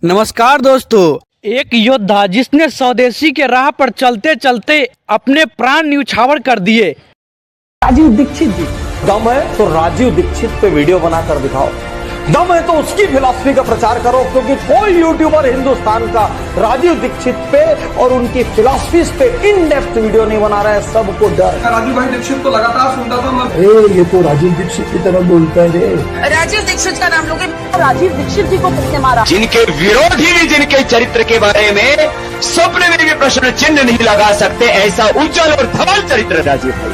नमस्कार दोस्तों। एक योद्धा जिसने स्वदेशी के राह पर चलते चलते अपने प्राण न्यौछावर कर दिए। राजीव दीक्षित जी, दम है तो राजीव दीक्षित पे वीडियो बनाकर दिखाओ, दम है तो उसकी फिलॉसफी का प्रचार करो, क्योंकि कोई यूट्यूबर हिंदुस्तान का राजीव दीक्षित पे और उनकी फिलॉसफीज पे इन डेप्थ वीडियो नहीं बना रहा है। सबको डर। राजीव भाई दीक्षित को लगातार सुनता था मैं। ये तो राजीव दीक्षित की तरह बोलता है रे। राजीव दीक्षित का नाम लोगे। राजीव दीक्षित जी को किसने मारा? जिनके विरोधी भी जिनके चरित्र के बारे में स्वप्न में भी प्रश्न चिन्ह नहीं लगा सकते, ऐसा उज्जवल और धवल चरित्र राजीव भाई।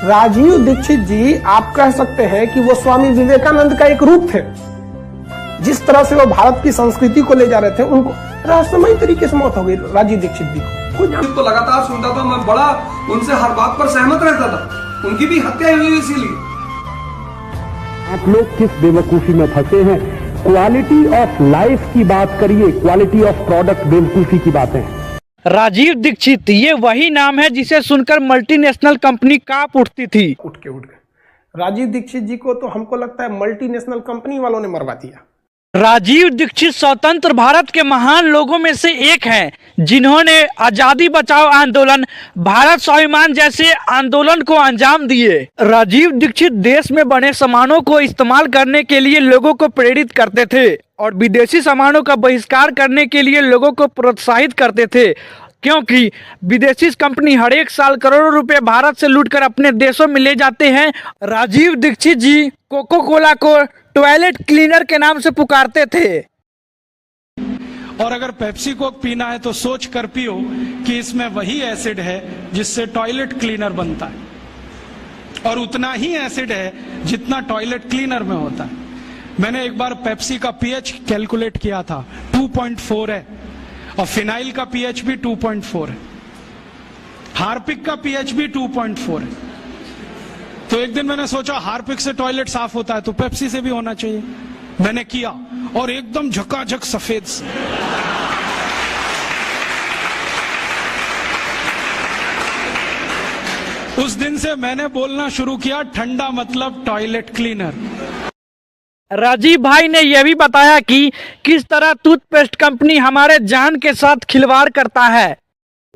राजीव दीक्षित जी आप कह सकते हैं कि वो स्वामी विवेकानंद का एक रूप थे। जिस तरह से वो भारत की संस्कृति को ले जा रहे थे, उनको रहस्यमय तरीके से मौत हो गई राजीव दीक्षित जी को। तो लगातार सुनता था मैं, बड़ा उनसे हर बात पर सहमत रहता था। उनकी भी हत्या हुई इसीलिए। आप लोग किस बेवकूफी में फंसे हैं? क्वालिटी ऑफ लाइफ की बात करिए, क्वालिटी ऑफ प्रोडक्ट बेवकूफी की बातें हैं। राजीव दीक्षित ये वही नाम है जिसे सुनकर मल्टीनेशनल कंपनी कांप उठती थी। उठ के राजीव दीक्षित जी को तो हमको लगता है मल्टीनेशनल कंपनी वालों ने मरवा दिया। राजीव दीक्षित स्वतंत्र भारत के महान लोगों में से एक हैं, जिन्होंने आजादी बचाओ आंदोलन, भारत स्वाभिमान जैसे आंदोलन को अंजाम दिए। राजीव दीक्षित देश में बने सामानों को इस्तेमाल करने के लिए लोगों को प्रेरित करते थे और विदेशी सामानों का बहिष्कार करने के लिए लोगों को प्रोत्साहित करते थे, क्योंकि विदेशी कंपनी हर एक साल करोड़ों रुपए भारत से लूटकर अपने देशों में ले जाते हैं। राजीव दीक्षित जी कोको कोला को टॉयलेट क्लीनर के नाम से पुकारते थे। और अगर पेप्सी कोक पीना है तो सोच कर पियो कि इसमें वही एसिड है जिससे टॉयलेट क्लीनर बनता है, और उतना ही एसिड है जितना टॉयलेट क्लीनर में होता है। मैंने एक बार पेप्सी का पीएच कैलकुलेट किया था, 2.4 है, और फिनाइल का पीएच भी 2.4 है, हार्पिक का पीएच भी 2.4 है। तो एक दिन मैंने सोचा हार्पिक से टॉयलेट साफ होता है तो पेप्सी से भी होना चाहिए। मैंने किया और एकदम झकाझक सफेद से। उस दिन से मैंने बोलना शुरू किया, ठंडा मतलब टॉयलेट क्लीनर। राजीव भाई ने यह भी बताया कि किस तरह टूथपेस्ट कंपनी हमारे जान के साथ खिलवाड़ करता है।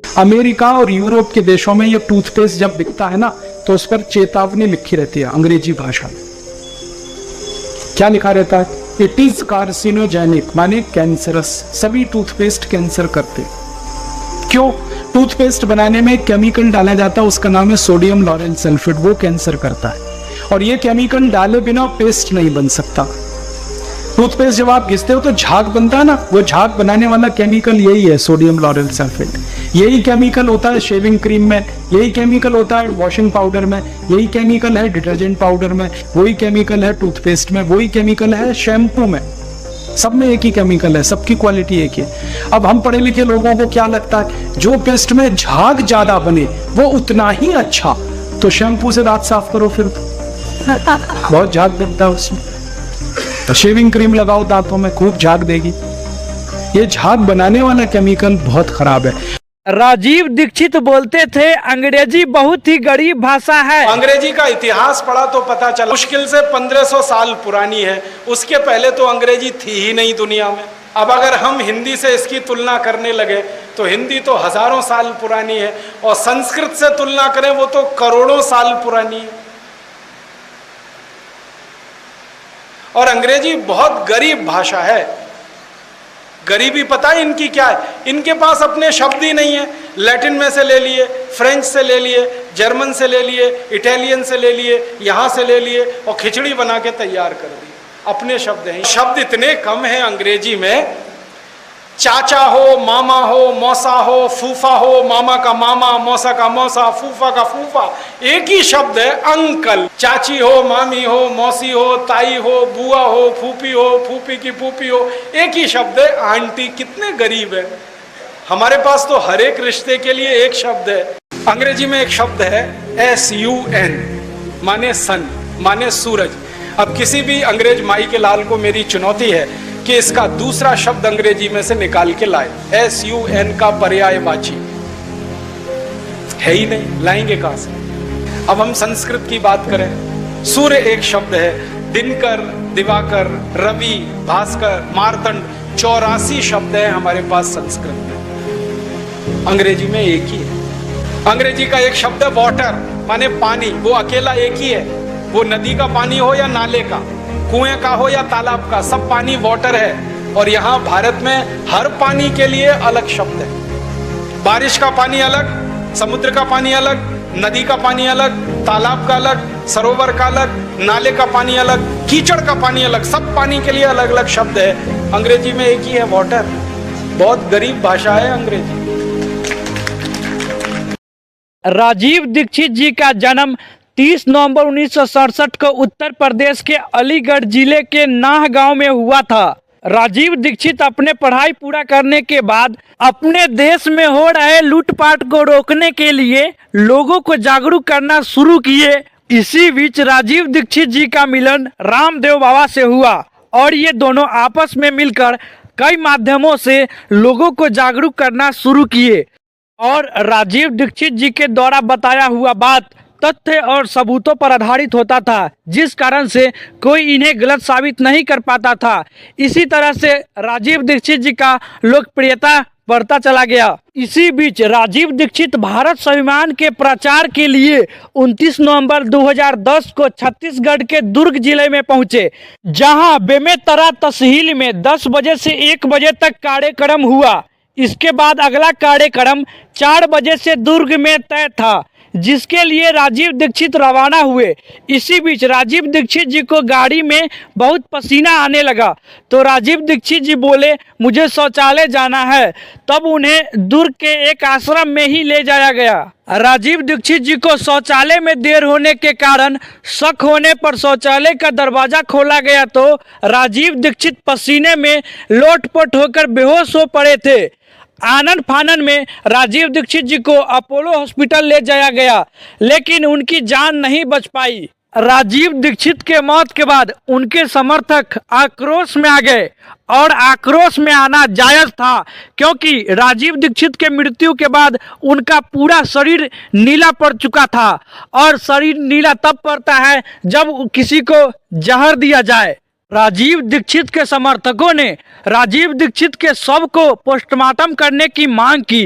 अमेरिका और यूरोप के देशों में ये टूथपेस्ट जब बिकता है ना, तो उस पर चेतावनी लिखी रहती है अंग्रेजी भाषा में। क्या लिखा रहता है? इट इज कार्सिनोजेनिक, माने कैंसरस। सभी टूथपेस्ट कैंसर करते। क्यों? टूथपेस्ट बनाने में केमिकल डाला जाता है, उसका नाम है सोडियम लॉरेल सल्फेट, वो कैंसर करता है। और ये केमिकल डाले बिना पेस्ट नहीं बन सकता। टूथपेस्ट जब आप घिसते हो तो झाग बनता है ना, वो झाग बनाने वाला केमिकल यही है, सोडियम लॉरेल सल्फेट। यही केमिकल होता है शेविंग क्रीम में, यही केमिकल होता है वॉशिंग पाउडर में, यही केमिकल है डिटर्जेंट पाउडर में, वही केमिकल है टूथपेस्ट में, वही केमिकल है शैम्पू में। सब में एक ही केमिकल है, सबकी क्वालिटी एक ही है। अब हम पढ़े लिखे लोगों को क्या लगता है, जो पेस्ट में झाग ज्यादा बने वो उतना ही अच्छा, तो शैम्पू से दांत साफ करो, फिर बहुत झाग बनता है उसमें। तो शेविंग क्रीम लगाओ दांतों में, खूब झाग देगी। ये झाग बनाने वाला केमिकल बहुत खराब है। राजीव दीक्षित बोलते थे अंग्रेजी बहुत ही गरीब भाषा है। अंग्रेजी का इतिहास पढ़ा तो पता चला मुश्किल से 1500 साल पुरानी है। उसके पहले तो अंग्रेजी थी ही नहीं दुनिया में। अब अगर हम हिंदी से इसकी तुलना करने लगे तो हिंदी तो हजारों साल पुरानी है, और संस्कृत से तुलना करें वो तो करोड़ों साल पुरानी है। और अंग्रेजी बहुत गरीब भाषा है। गरीबी पता है इनकी क्या है? इनके पास अपने शब्द ही नहीं है। लैटिन में से ले लिए, फ्रेंच से ले लिए, जर्मन से ले लिए, इटालियन से ले लिए, यहाँ से ले लिए, और खिचड़ी बना के तैयार कर दी। अपने शब्द हैं। शब्द इतने कम हैं अंग्रेजी में, चाचा हो, मामा हो, मौसा हो, फूफा हो, मामा का मामा, मौसा का मौसा, फूफा का फूफा। एक ही शब्द है अंकल। चाची हो, मामी हो, मौसी हो, ताई हो, बुआ हो, फूफी हो, फूफी की फूफी हो, एक ही शब्द है आंटी। कितने गरीब है। हमारे पास तो हर एक रिश्ते के लिए एक शब्द है। अंग्रेजी में एक शब्द है SUN, माने सन, माने सूरज। अब किसी भी अंग्रेज माई के लाल को मेरी चुनौती है कि इसका दूसरा शब्द अंग्रेजी में से निकाल के लाए। SUN का पर्यायवाची है ही नहीं, लाएंगे कहां से? अब हम संस्कृत की बात करें, सूर्य एक शब्द है, दिनकर, दिवाकर, रवि, भास्कर, मार्तंड, 84 शब्द हैं हमारे पास संस्कृत में। अंग्रेजी में एक ही है। अंग्रेजी का एक शब्द है वाटर, माने पानी, वो अकेला एक ही है। वो नदी का पानी हो या नाले का, कुएं का हो या तालाब का, सब पानी वाटर है। और यहाँ भारत में हर पानी के लिए अलग शब्द है। बारिश का पानी अलग, समुद्र का पानी अलग, नदी का पानी अलग, तालाब का अलग, सरोवर का अलग, नाले का पानी अलग, कीचड़ का पानी अलग, सब पानी के लिए अलग अलग शब्द है। अंग्रेजी में एक ही है वाटर। बहुत गरीब भाषा है अंग्रेजी। राजीव दीक्षित जी का जन्म 30 नवंबर 1967 को उत्तर प्रदेश के अलीगढ़ जिले के नाह गांव में हुआ था। राजीव दीक्षित अपने पढ़ाई पूरा करने के बाद अपने देश में हो रहे लूटपाट को रोकने के लिए लोगों को जागरूक करना शुरू किए। इसी बीच राजीव दीक्षित जी का मिलन रामदेव बाबा से हुआ और ये दोनों आपस में मिलकर कई माध्यमों से लोगों को जागरूक करना शुरू किए। और राजीव दीक्षित जी के द्वारा बताया हुआ बात तथ्य और सबूतों पर आधारित होता था, जिस कारण से कोई इन्हें गलत साबित नहीं कर पाता था। इसी तरह से राजीव दीक्षित जी का लोकप्रियता बढ़ता चला गया। इसी बीच राजीव दीक्षित भारत स्वाभिमान के प्रचार के लिए 29 नवंबर 2010 को छत्तीसगढ़ के दुर्ग जिले में पहुंचे, जहां बेमेतरा तहसील में 10 बजे से 1 बजे तक कार्यक्रम हुआ। इसके बाद अगला कार्यक्रम 4 बजे से दुर्ग में तय था, जिसके लिए राजीव दीक्षित रवाना हुए। इसी बीच राजीव दीक्षित जी को गाड़ी में बहुत पसीना आने लगा, तो राजीव दीक्षित जी बोले मुझे शौचालय जाना है। तब उन्हें दुर्ग के एक आश्रम में ही ले जाया गया। राजीव दीक्षित जी को शौचालय में देर होने के कारण शक होने पर शौचालय का दरवाजा खोला गया, तो राजीव दीक्षित पसीने में लोटपोट होकर बेहोश हो पड़े थे। आनन फानन में राजीव दीक्षित जी को अपोलो हॉस्पिटल ले जाया गया, लेकिन उनकी जान नहीं बच पाई। राजीव दीक्षित के मौत के बाद उनके समर्थक आक्रोश में आ गए, और आक्रोश में आना जायज था, क्योंकि राजीव दीक्षित के मृत्यु के बाद उनका पूरा शरीर नीला पड़ चुका था। और शरीर नीला तब पड़ता है जब किसी को जहर दिया जाए। राजीव दीक्षित के समर्थकों ने राजीव दीक्षित के शव को पोस्टमार्टम करने की मांग की,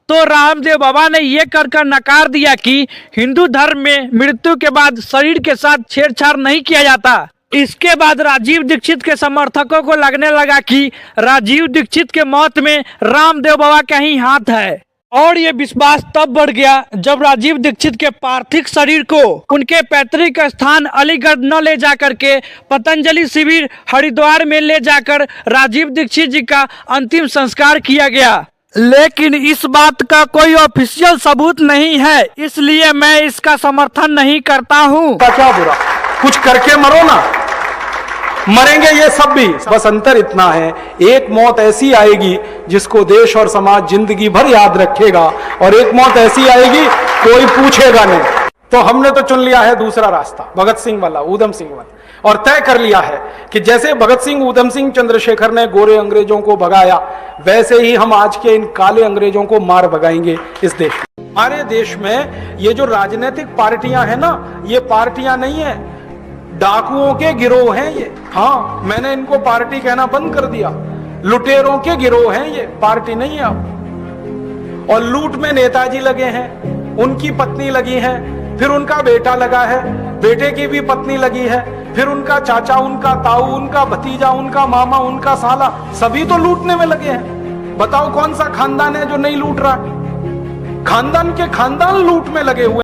तो रामदेव बाबा ने यह कर नकार दिया कि हिंदू धर्म में मृत्यु के बाद शरीर के साथ छेड़छाड़ नहीं किया जाता। इसके बाद राजीव दीक्षित के समर्थकों को लगने लगा कि राजीव दीक्षित के मौत में रामदेव बाबा का ही हाथ है, और ये विश्वास तब बढ़ गया जब राजीव दीक्षित के पार्थिव शरीर को उनके पैतृक स्थान अलीगढ़ न ले जाकर के पतंजलि शिविर हरिद्वार में ले जाकर राजीव दीक्षित जी का अंतिम संस्कार किया गया। लेकिन इस बात का कोई ऑफिशियल सबूत नहीं है, इसलिए मैं इसका समर्थन नहीं करता हूँ। क्या बुरा, कुछ करके मरो ना, मरेंगे ये सब भी। बस अंतर इतना है, एक मौत ऐसी आएगी जिसको देश और समाज जिंदगी भर याद रखेगा, और एक मौत ऐसी आएगी कोई पूछेगा नहीं। तो हमने तो चुन लिया है दूसरा रास्ता, भगत सिंह वाला, ऊधम सिंह वाला, और तय कर लिया है कि जैसे भगत सिंह, ऊधम सिंह, चंद्रशेखर ने गोरे अंग्रेजों को भगाया, वैसे ही हम आज के इन काले अंग्रेजों को मार भगाएंगे इस देश में। हमारे देश में ये जो राजनीतिक पार्टियां हैं ना, ये पार्टियां नहीं है, डाकुओं के गिरोह हैं ये। हाँ, मैंने इनको पार्टी कहना बंद कर दिया। लुटेरों के गिरोह हैं ये, पार्टी नहीं है अब। और लूट में नेताजी लगे हैं, उनकी पत्नी लगी है, फिर उनका बेटा लगा है, बेटे की भी पत्नी लगी है, फिर उनका चाचा, उनका ताऊ, उनका भतीजा, उनका मामा, उनका साला, सभी तो लूटने में लगे हैं। बताओ कौन सा खानदान है जो नहीं लूट रहा? खानदान के खानदान लूट में लगे हुए।